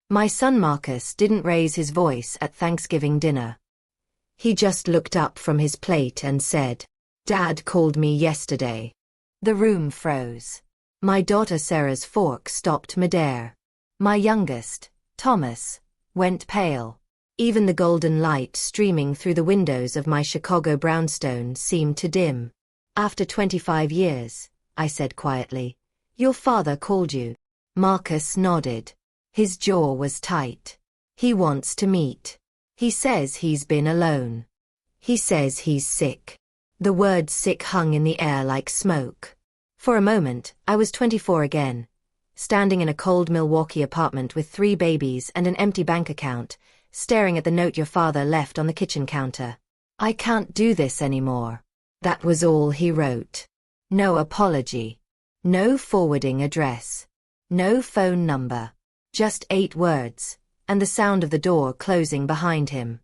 My son Marcus didn't raise his voice at Thanksgiving dinner. He just looked up from his plate and said, "Dad called me yesterday." The room froze. My daughter Sarah's fork stopped midair. My youngest, Thomas, went pale. Even the golden light streaming through the windows of my Chicago brownstone seemed to dim. "After 25 years, I said quietly, "your father called you." Marcus nodded. His jaw was tight. "He wants to meet. He says he's been alone. He says he's sick." The word sick hung in the air like smoke. For a moment, I was 24 again, standing in a cold Milwaukee apartment with 3 babies and an empty bank account, staring at the note your father left on the kitchen counter. "I can't do this anymore." That was all he wrote. No apology. No forwarding address. No phone number. Just 8 words, and the sound of the door closing behind him.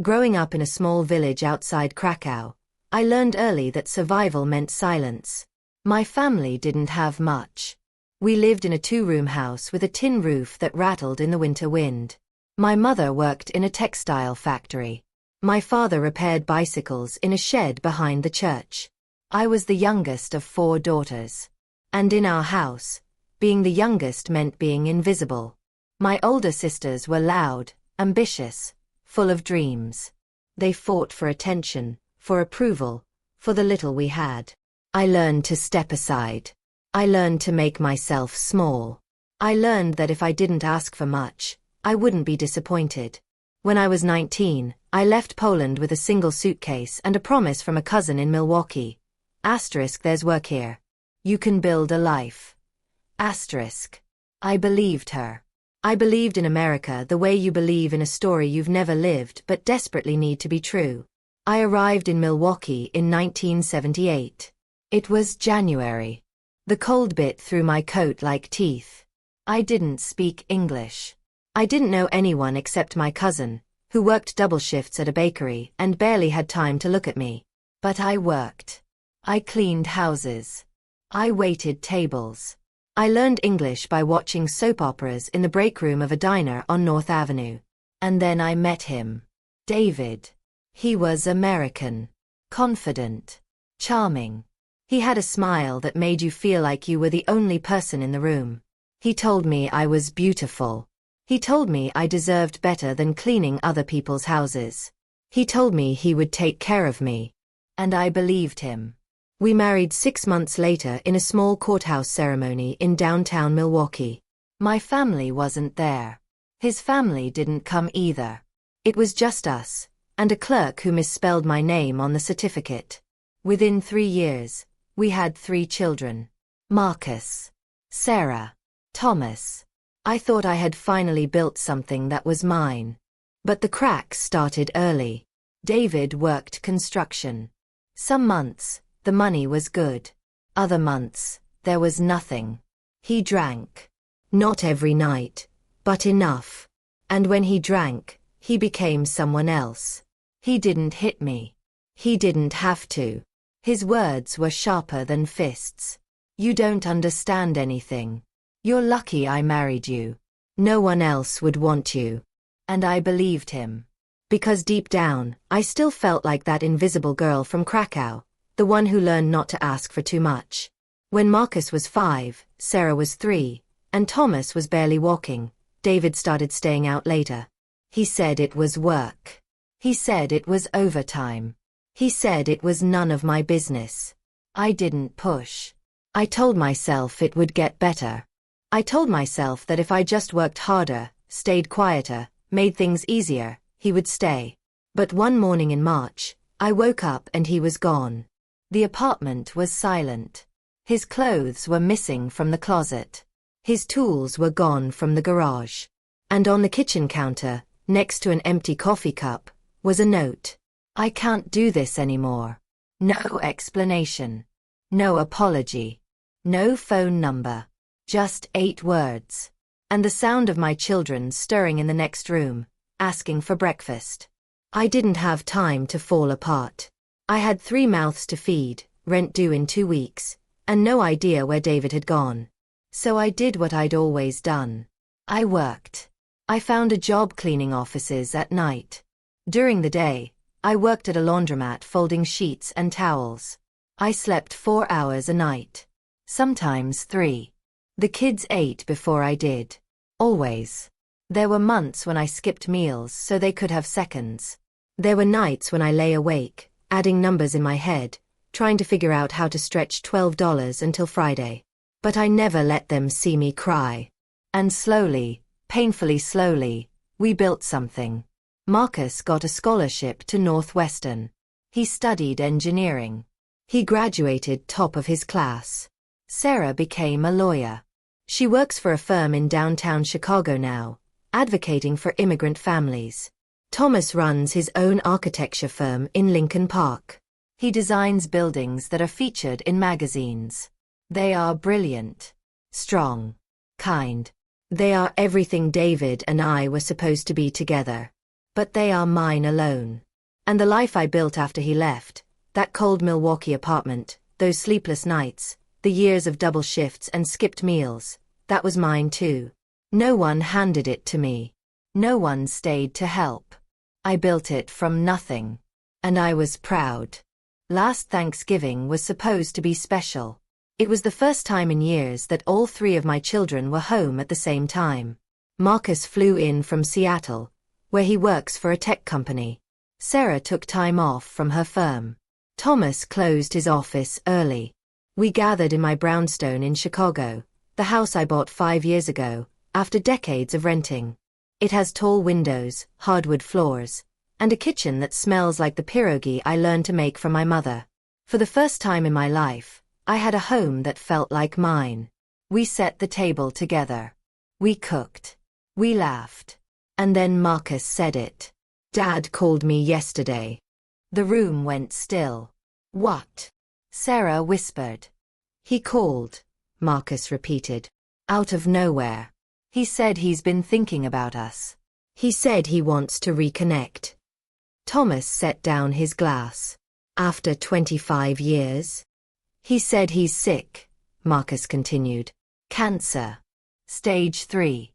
Growing up in a small village outside Krakow, I learned early that survival meant silence. My family didn't have much. We lived in a 2-room house with a tin roof that rattled in the winter wind. My mother worked in a textile factory. My father repaired bicycles in a shed behind the church. I was the youngest of 4 daughters. And in our house, being the youngest meant being invisible. My older sisters were loud, ambitious, full of dreams. They fought for attention, for approval, for the little we had. I learned to step aside. I learned to make myself small. I learned that if I didn't ask for much, I wouldn't be disappointed. When I was 19, I left Poland with a single suitcase and a promise from a cousin in Milwaukee. There's work here. You can build a life. I believed her. I believed in America the way you believe in a story you've never lived but desperately need to be true. I arrived in Milwaukee in 1978. It was January. The cold bit through my coat like teeth. I didn't speak English. I didn't know anyone except my cousin, who worked double shifts at a bakery and barely had time to look at me. But I worked. I cleaned houses. I waited tables. I learned English by watching soap operas in the break room of a diner on North Avenue. And then I met him. David. He was American. Confident. Charming. He had a smile that made you feel like you were the only person in the room. He told me I was beautiful. He told me I deserved better than cleaning other people's houses. He told me he would take care of me. And I believed him. We married 6 months later in a small courthouse ceremony in downtown Milwaukee. My family wasn't there. His family didn't come either. It was just us, and a clerk who misspelled my name on the certificate. Within 3 years, we had 3 children. Marcus, Sarah, Thomas. I thought I had finally built something that was mine. But the cracks started early. David worked construction. Some months, the money was good. Other months, there was nothing. He drank. Not every night, but enough. And when he drank, he became someone else. He didn't hit me. He didn't have to. His words were sharper than fists. "You don't understand anything. You're lucky I married you. No one else would want you." And I believed him. Because deep down, I still felt like that invisible girl from Krakow, the one who learned not to ask for too much. When Marcus was 5, Sarah was 3, and Thomas was barely walking, David started staying out later. He said it was work. He said it was overtime. He said it was none of my business. I didn't push. I told myself it would get better. I told myself that if I just worked harder, stayed quieter, made things easier, he would stay. But one morning in March, I woke up and he was gone. The apartment was silent. His clothes were missing from the closet. His tools were gone from the garage. And on the kitchen counter, next to an empty coffee cup, was a note. "I can't do this anymore." No explanation. No apology. No phone number. Just 8 words. And the sound of my children stirring in the next room, asking for breakfast. I didn't have time to fall apart. I had 3 mouths to feed, rent due in 2 weeks, and no idea where David had gone. So I did what I'd always done. I worked. I found a job cleaning offices at night. During the day, I worked at a laundromat folding sheets and towels. I slept 4 hours a night. Sometimes 3. The kids ate before I did. Always. There were months when I skipped meals so they could have seconds. There were nights when I lay awake, adding numbers in my head, trying to figure out how to stretch $12 until Friday. But I never let them see me cry. And slowly, painfully slowly, we built something. Marcus got a scholarship to Northwestern. He studied engineering. He graduated top of his class. Sarah became a lawyer. She works for a firm in downtown Chicago now, advocating for immigrant families. Thomas runs his own architecture firm in Lincoln Park. He designs buildings that are featured in magazines. They are brilliant, strong, kind. They are everything David and I were supposed to be together. But they are mine alone. And the life I built after he left, that cold Milwaukee apartment, those sleepless nights, the years of double shifts and skipped meals, that was mine too. No one handed it to me. No one stayed to help. I built it from nothing. And I was proud. Last Thanksgiving was supposed to be special. It was the first time in years that all 3 of my children were home at the same time. Marcus flew in from Seattle, where he works for a tech company. Sarah took time off from her firm. Thomas closed his office early. We gathered in my brownstone in Chicago, the house I bought 5 years ago, after decades of renting. It has tall windows, hardwood floors, and a kitchen that smells like the pierogi I learned to make from my mother. For the first time in my life, I had a home that felt like mine. We set the table together. We cooked. We laughed. And then Marcus said it. Dad called me yesterday. The room went still. What? Sarah whispered. He called, Marcus repeated. Out of nowhere. He said he's been thinking about us. He said he wants to reconnect. Thomas set down his glass. After 25 years? He said he's sick, Marcus continued. Cancer. Stage 3.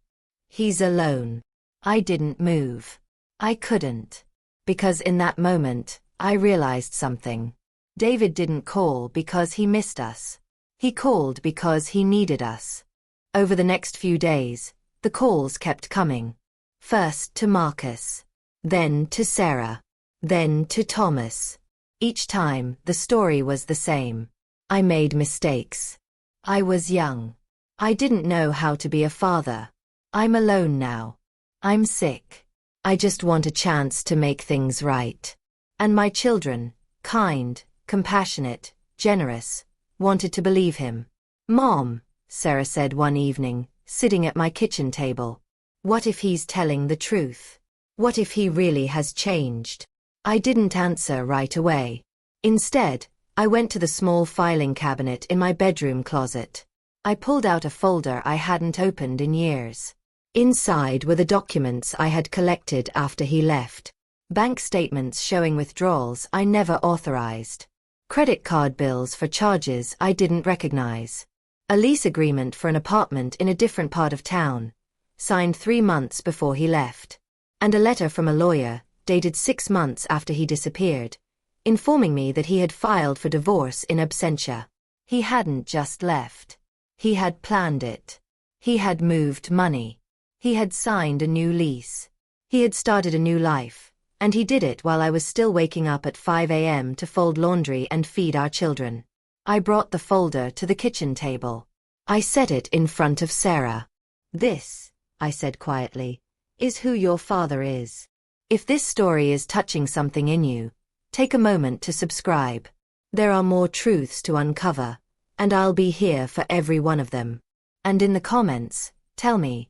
He's alone. I didn't move. I couldn't. Because in that moment, I realized something. David didn't call because he missed us. He called because he needed us. Over the next few days, the calls kept coming. First to Marcus. Then to Sarah. Then to Thomas. Each time, the story was the same. I made mistakes. I was young. I didn't know how to be a father. I'm alone now. I'm sick. I just want a chance to make things right. And my children, kind, compassionate, generous, wanted to believe him. Mom, Sarah said one evening, sitting at my kitchen table. What if he's telling the truth? What if he really has changed? I didn't answer right away. Instead, I went to the small filing cabinet in my bedroom closet. I pulled out a folder I hadn't opened in years. Inside were the documents I had collected after he left. Bank statements showing withdrawals I never authorized. Credit card bills for charges I didn't recognize. A lease agreement for an apartment in a different part of town, signed 3 months before he left. And a letter from a lawyer, dated 6 months after he disappeared, informing me that he had filed for divorce in absentia. He hadn't just left. He had planned it. He had moved money. He had signed a new lease. He had started a new life, and he did it while I was still waking up at 5 a.m. to fold laundry and feed our children. I brought the folder to the kitchen table. I set it in front of Sarah. This, I said quietly, is who your father is. If this story is touching something in you, take a moment to subscribe. There are more truths to uncover, and I'll be here for every one of them. And in the comments, tell me,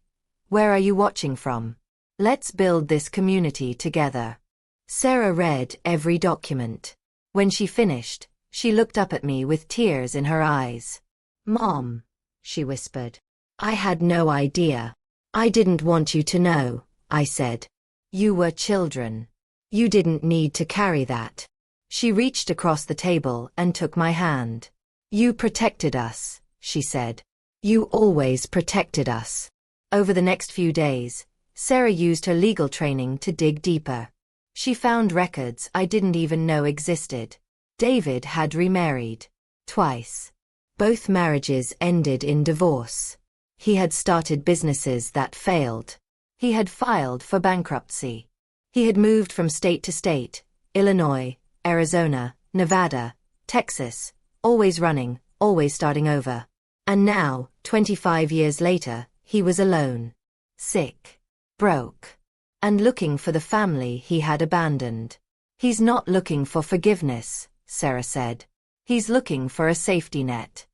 where are you watching from? Let's build this community together. Sarah read every document. When she finished, she looked up at me with tears in her eyes. Mom, she whispered. I had no idea. I didn't want you to know, I said. You were children. You didn't need to carry that. She reached across the table and took my hand. You protected us, she said. You always protected us. Over the next few days, Sarah used her legal training to dig deeper. She found records I didn't even know existed. David had remarried. Twice. Both marriages ended in divorce. He had started businesses that failed. He had filed for bankruptcy. He had moved from state to state, Illinois, Arizona, Nevada, Texas, always running, always starting over. And now, 25 years later, he was alone. Sick. Broke. And looking for the family he had abandoned. He's not looking for forgiveness, Sarah said. He's looking for a safety net.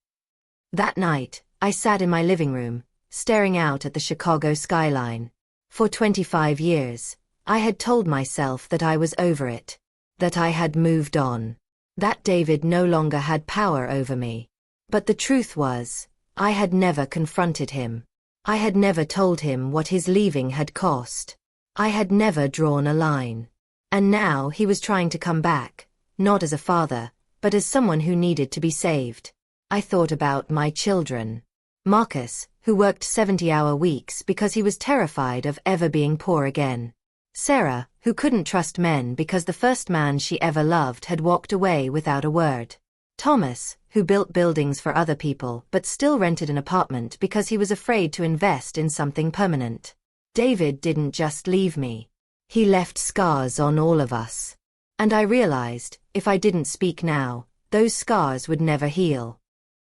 That night, I sat in my living room, staring out at the Chicago skyline. For 25 years, I had told myself that I was over it, that I had moved on, that David no longer had power over me. But the truth was, I had never confronted him. I had never told him what his leaving had cost. I had never drawn a line. And now he was trying to come back, not as a father, but as someone who needed to be saved. I thought about my children. Marcus, who worked 70-hour weeks because he was terrified of ever being poor again. Sarah, who couldn't trust men because the first man she ever loved had walked away without a word. Thomas, who built buildings for other people but still rented an apartment because he was afraid to invest in something permanent. David didn't just leave me. He left scars on all of us. And I realized, if I didn't speak now, those scars would never heal.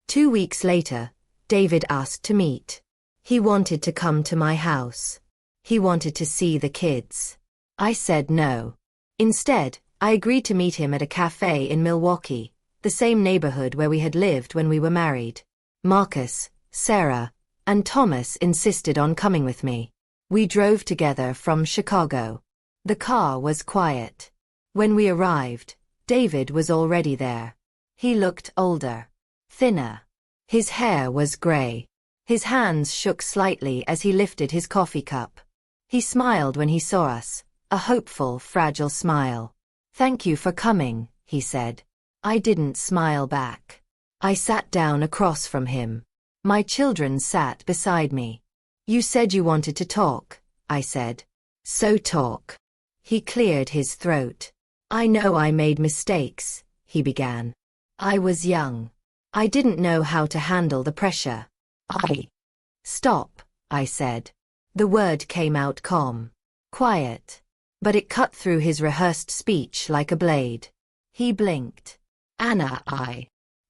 2 weeks later, David asked to meet. He wanted to come to my house. He wanted to see the kids. I said no. Instead, I agreed to meet him at a cafe in Milwaukee, the same neighborhood where we had lived when we were married. Marcus, Sarah, and Thomas insisted on coming with me. We drove together from Chicago. The car was quiet. When we arrived, David was already there. He looked older, thinner. His hair was gray. His hands shook slightly as he lifted his coffee cup. He smiled when he saw us, a hopeful, fragile smile. "Thank you for coming," he said. I didn't smile back. I sat down across from him. My children sat beside me. "You said you wanted to talk," I said. "So talk." He cleared his throat. "I know I made mistakes," he began. "I was young. I didn't know how to handle the pressure. Stop," I said. The word came out calm. Quiet. But it cut through his rehearsed speech like a blade. He blinked. "Anna,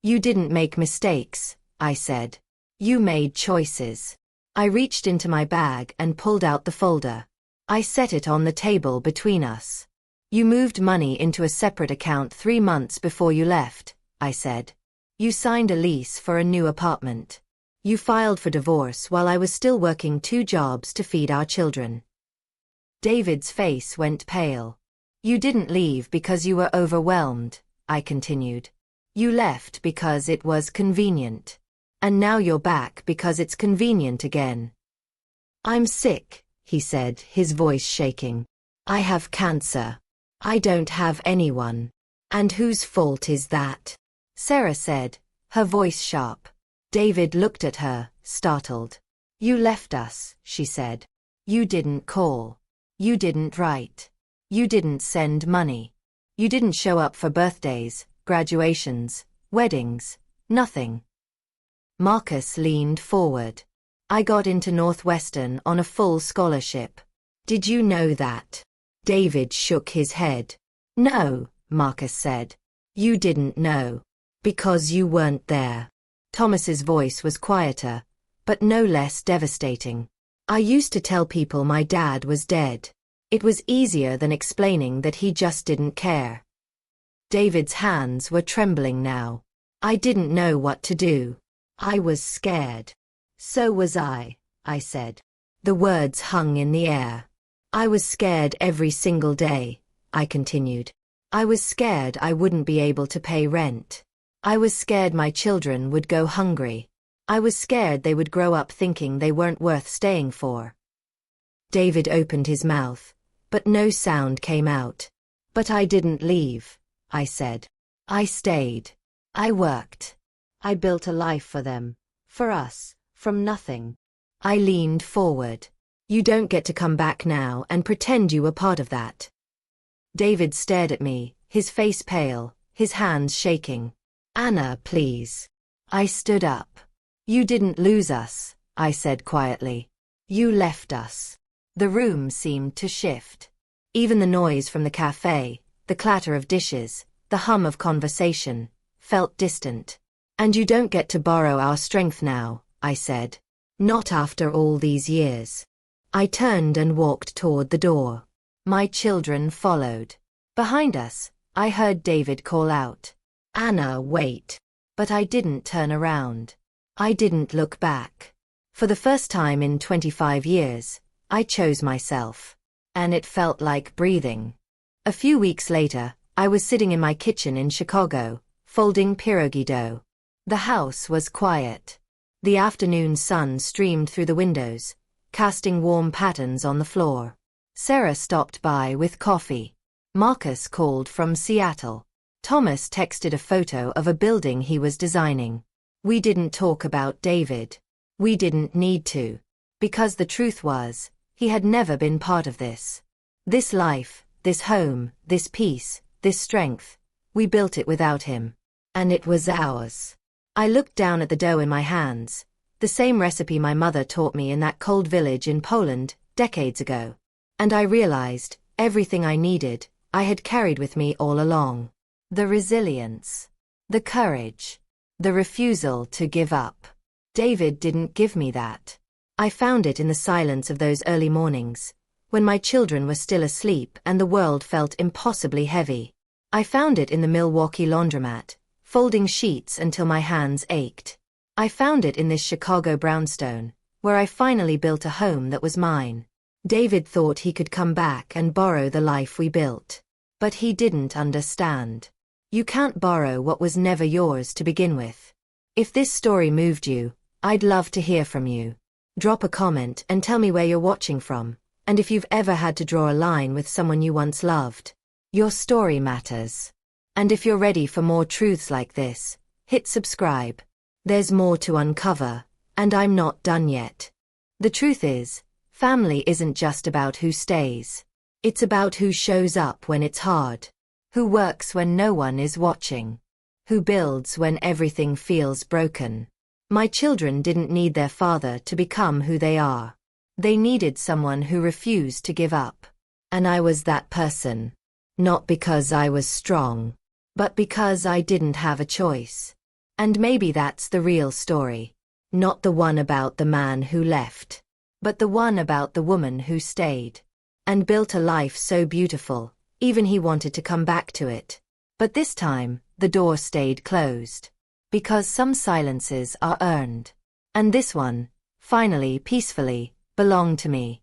You didn't make mistakes," I said. "You made choices." I reached into my bag and pulled out the folder. I set it on the table between us. "You moved money into a separate account 3 months before you left," I said. "You signed a lease for a new apartment. You filed for divorce while I was still working 2 jobs to feed our children." David's face went pale. "You didn't leave because you were overwhelmed," I continued. "You left because it was convenient. And now you're back because it's convenient again." "I'm sick," he said, his voice shaking. "I have cancer. I don't have anyone. And whose fault is that?" Sarah said, her voice sharp. David looked at her, startled. "You left us," she said. "You didn't call. You didn't write. You didn't send money. You didn't show up for birthdays, graduations, weddings, nothing." Marcus leaned forward. "I got into Northwestern on a full scholarship. Did you know that?" David shook his head. "No," Marcus said. "You didn't know. Because you weren't there." Thomas's voice was quieter, but no less devastating. "I used to tell people my dad was dead. It was easier than explaining that he just didn't care." David's hands were trembling now. "I didn't know what to do. I was scared." "So was I said. The words hung in the air. "I was scared every single day," I continued. "I was scared I wouldn't be able to pay rent. I was scared my children would go hungry. I was scared they would grow up thinking they weren't worth staying for." David opened his mouth, but no sound came out. "But I didn't leave," I said. "I stayed. I worked. I built a life for them, for us, from nothing." I leaned forward. You don't get to come back now and pretend you were part of that. David stared at me, his face pale, his hands shaking. Anna, please. I stood up. You didn't lose us, I said quietly. You left us. The room seemed to shift. Even the noise from the cafe, the clatter of dishes, the hum of conversation, felt distant. And you don't get to borrow our strength now, I said. Not after all these years. I turned and walked toward the door. My children followed. Behind us, I heard David call out, Anna, wait. But I didn't turn around. I didn't look back. For the first time in 25 years, I chose myself. And it felt like breathing. A few weeks later, I was sitting in my kitchen in Chicago, folding pierogi dough. The house was quiet. The afternoon sun streamed through the windows, casting warm patterns on the floor. Sarah stopped by with coffee. Marcus called from Seattle. Thomas texted a photo of a building he was designing. We didn't talk about David. We didn't need to. Because the truth was, he had never been part of this. This life, this home, this peace, this strength, we built it without him. And it was ours. I looked down at the dough in my hands, the same recipe my mother taught me in that cold village in Poland, decades ago. And I realized, everything I needed, I had carried with me all along. The resilience. The courage. The refusal to give up. David didn't give me that. I found it in the silence of those early mornings, when my children were still asleep and the world felt impossibly heavy. I found it in the Milwaukee laundromat, folding sheets until my hands ached. I found it in this Chicago brownstone, where I finally built a home that was mine. David thought he could come back and borrow the life we built. But he didn't understand. You can't borrow what was never yours to begin with. If this story moved you, I'd love to hear from you. Drop a comment and tell me where you're watching from, and if you've ever had to draw a line with someone you once loved. Your story matters. And if you're ready for more truths like this, hit subscribe. There's more to uncover, and I'm not done yet. The truth is, family isn't just about who stays. It's about who shows up when it's hard. Who works when no one is watching. Who builds when everything feels broken. My children didn't need their father to become who they are. They needed someone who refused to give up. And I was that person. Not because I was strong, but because I didn't have a choice. And maybe that's the real story. Not the one about the man who left, but the one about the woman who stayed. And built a life so beautiful, even he wanted to come back to it. But this time, the door stayed closed. Because some silences are earned. And this one, finally, peacefully, belonged to me.